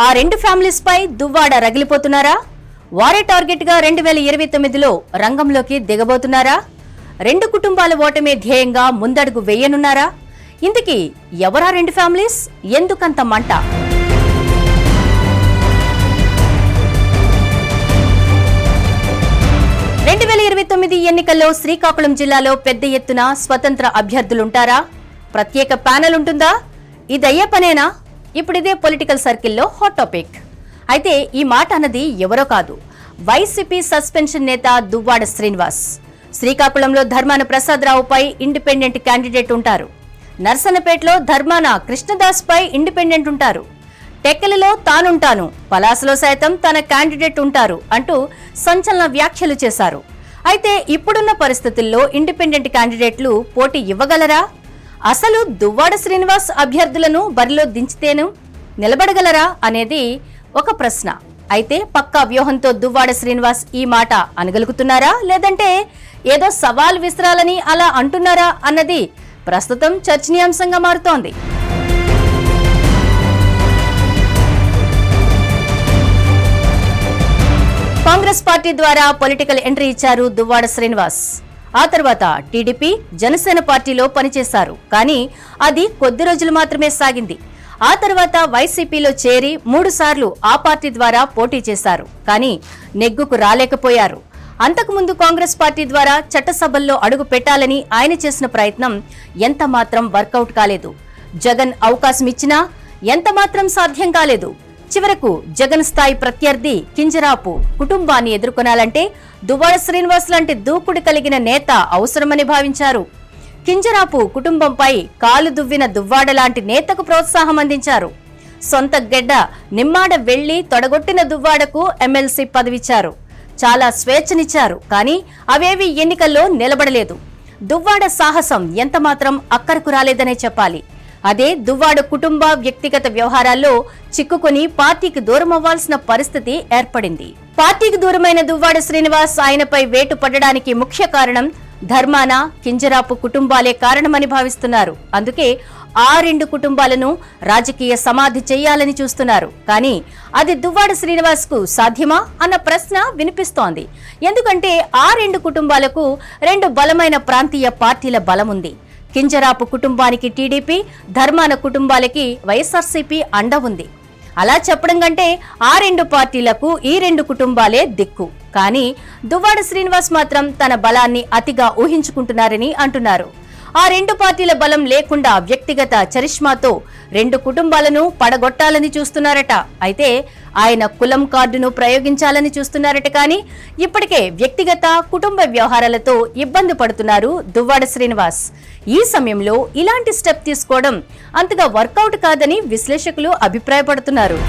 ఆ రెండు ఫ్యామిలీస్ పై దువ్వాడ రగిలిపోతున్నారా? వారే టార్గెట్ గా 2029లో రంగంలోకి దిగబోతున్నారా? రెండు కుటుంబాల ఓటమే ధ్యేయంగా ముందడుగు వేయనున్నారా? ఇంతకీ ఎవరా రెండు ఫ్యామిలీస్? ఎందుకంత మంట? ఎన్నికల్లో శ్రీకాకుళం జిల్లాలో పెద్ద ఎత్తున స్వతంత్ర అభ్యర్థులుంటారా? ప్రత్యేక ప్యానెల్ ఉంటుందా? ఇదయ్యే పనేనా? ఇప్పుడిదే పొలిటికల్ సర్కిల్లో హాట్ టాపిక్. అయితే ఈ మాట అన్నది ఎవరో కాదు, వైసీపీ సస్పెన్షన్ నేత దువ్వాడ శ్రీనివాస్. శ్రీకాకుళంలో ధర్మాన ప్రసాదరావుపై ఇండిపెండెంట్ క్యాండిడేట్ ఉంటారు. నర్సన్నపేటలో ధర్మాన కృష్ణదాస్ పై ఇండిపెండెంట్ ఉంటారు. టెక్కలిలో తానుంటాను, పలాసలో సైతం తన క్యాండిడేట్ ఉంటారు అంటూ సంచలన వ్యాఖ్యలు చేశారు. అయితే ఇప్పుడున్న పరిస్థితుల్లో ఇండిపెండెంట్ క్యాండిడేట్లు పోటీ ఇవ్వగలరా? అసలు దువ్వాడ శ్రీనివాస్ అభ్యర్థులను బరిలో దించితేను నిలబడగలరా అనేది ఒక ప్రశ్న. అయితే పక్కా వ్యూహంతో దువ్వాడ శ్రీనివాస్ ఈ మాట అనగలుగుతున్నారా, లేదంటే ఏదో సవాల్ విసిరాలని అలా అంటున్నారా అన్నది ప్రస్తుతం చర్చనీయాంశంగా మారుతోంది. కాంగ్రెస్ పార్టీ ద్వారా పొలిటికల్ ఎంట్రీ ఇచ్చారు దువ్వాడ శ్రీనివాస్. ఆ తర్వాత టీడీపీ, జనసేన పార్టీలో పనిచేశారు. కానీ అది కొద్ది రోజులు మాత్రమే సాగింది. ఆ తర్వాత వైసీపీలో చేరి 3 సార్లు ఆ పార్టీ ద్వారా పోటీ చేశారు. కానీ నెగ్గుకు రాలేకపోయారు. అంతకుముందు కాంగ్రెస్ పార్టీ ద్వారా చట్టసభల్లో అడుగు పెట్టాలని ఆయన చేసిన ప్రయత్నం ఎంత మాత్రం వర్కౌట్ కాలేదు. జగన్ అవకాశం ఇచ్చినా ఎంత మాత్రం సాధ్యం కాలేదు. చివరకు జగన్ స్థాయి ప్రత్యర్థి కింజరాపు కుటుంబాన్ని ఎదుర్కొనాలంటే దువ్వాడ శ్రీనివాస్ లాంటి దూకుడు కలిగిన నేత అవసరమని భావించారు. కింజరాపు కుటుంబంపై కాలు దువ్విన దువ్వాడ లాంటి నేతకు ప్రోత్సాహం అందించారు. సొంత గెడ్డ నిమ్మాడ వెళ్లి తొడగొట్టిన దువ్వాడకు ఎమ్మెల్సీ పదవిచ్చారు. చాలా స్వేచ్ఛనిచ్చారు. కానీ అవేవి ఎన్నికల్లో నిలబడలేదు. దువ్వాడ సాహసం ఎంతమాత్రం అక్కరకు రాలేదనే చెప్పాలి. అదే దువ్వాడ కుటుంబ వ్యక్తిగత వ్యవహారాల్లో చిక్కుకొని పార్టీకి దూరం అవ్వాల్సిన పరిస్థితి ఏర్పడింది. పార్టీకి దూరమైన దువ్వాడ శ్రీనివాస్ ఆయనపై వేటు పడడానికి ముఖ్య కారణం ధర్మాన, కింజరాపు కుటుంబాలే కారణమని భావిస్తున్నారు. అందుకే ఆ రెండు కుటుంబాలను రాజకీయ సమాధి చేయాలని చూస్తున్నారు. కానీ అది దువ్వాడ శ్రీనివాస్ కు సాధ్యమా అన్న ప్రశ్న వినిపిస్తోంది. ఎందుకంటే ఆ రెండు కుటుంబాలకు 2 బలమైన ప్రాంతీయ పార్టీల బలం ఉంది. కింజరాపు కుటుంబానికి టీడీపీ, ధర్మాన కుటుంబాలకి వైఎస్ఆర్సీపీ అండ ఉంది. అలా చెప్పడం కంటే ఆ రెండు పార్టీలకు ఈ రెండు కుటుంబాలే దిక్కు. కానీ దువ్వాడ శ్రీనివాస్ మాత్రం తన బలాన్ని అతిగా ఊహించుకుంటున్నారని అంటున్నారు. ఆ రెండు పార్టీల బలం లేకుండా వ్యక్తిగత చరిష్మాతో రెండు కుటుంబాలను పడగొట్టాలని చూస్తున్నారట. అయితే ఆయన కులం కార్డును ప్రయోగించాలని చూస్తున్నారట. కానీ ఇప్పటికే వ్యక్తిగత, కుటుంబ వ్యవహారాలతో ఇబ్బంది పడుతున్నారు దువ్వాడ శ్రీనివాస్. ఈ సమయంలో ఇలాంటి స్టెప్ తీసుకోవడం అంతగా వర్కౌట్ కాదని విశ్లేషకులు అభిప్రాయపడుతున్నారు.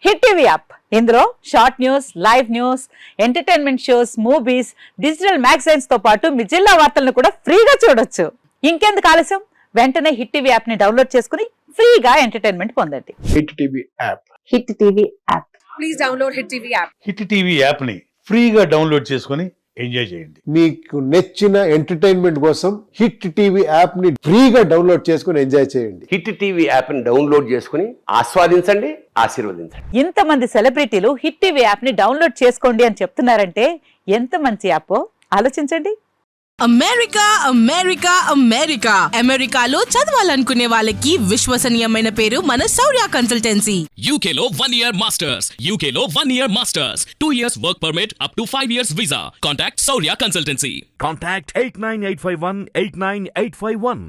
హిట్ టీవీ యాప్, ఇందులో short news, live news, entertainment shows, movies, digital magazines తో పాటు మీ జిల్లా వార్తలను కూడా ఫ్రీగా చూడొచ్చు. ఇంకెందుకు ఆలస్యం, వెంటనే హిట్ టీవీ యాప్ ని డౌన్లోడ్ చేసుకుని ఫ్రీగా ఎంటర్టైన్మెంట్ పొందండి. Hit TV app. Hit TV app. Please download hit TV app. Hit TV app ని ఫ్రీగా డౌన్లోడ్ చేసుకుని ఎంజాయ్ చేయండి. మీకు నచ్చిన ఎంటర్టైన్మెంట్ కోసం హిట్ టీవీ యాప్ ని ఫ్రీగా డౌన్లోడ్ చేసుకుని ఎంజాయ్ చేయండి. హిట్ టీవీ యాప్ ని డౌన్లోడ్ చేసుకుని ఆస్వాదించండి, ఆశీర్వదించండి. ఇంతమంది సెలబ్రిటీలు హిట్ టీవీ యాప్ ని డౌన్లోడ్ చేసుకోండి అని చెప్తున్నారంటే ఎంత మంచి యాప్ ఆలోచించండి. అమెరికా అమెరికా అమెరికా అమెరికాలో చదవాలనుకునే వాళ్ళకి విశ్వసనీయమైన పేరు మన శౌర్య కన్సల్టెన్సీ. UK లో 1 year masters, UK లో 1 year masters, 2 years work permit up to 5 years visa. Contact Saurya Consultancy. Contact 89851 89851.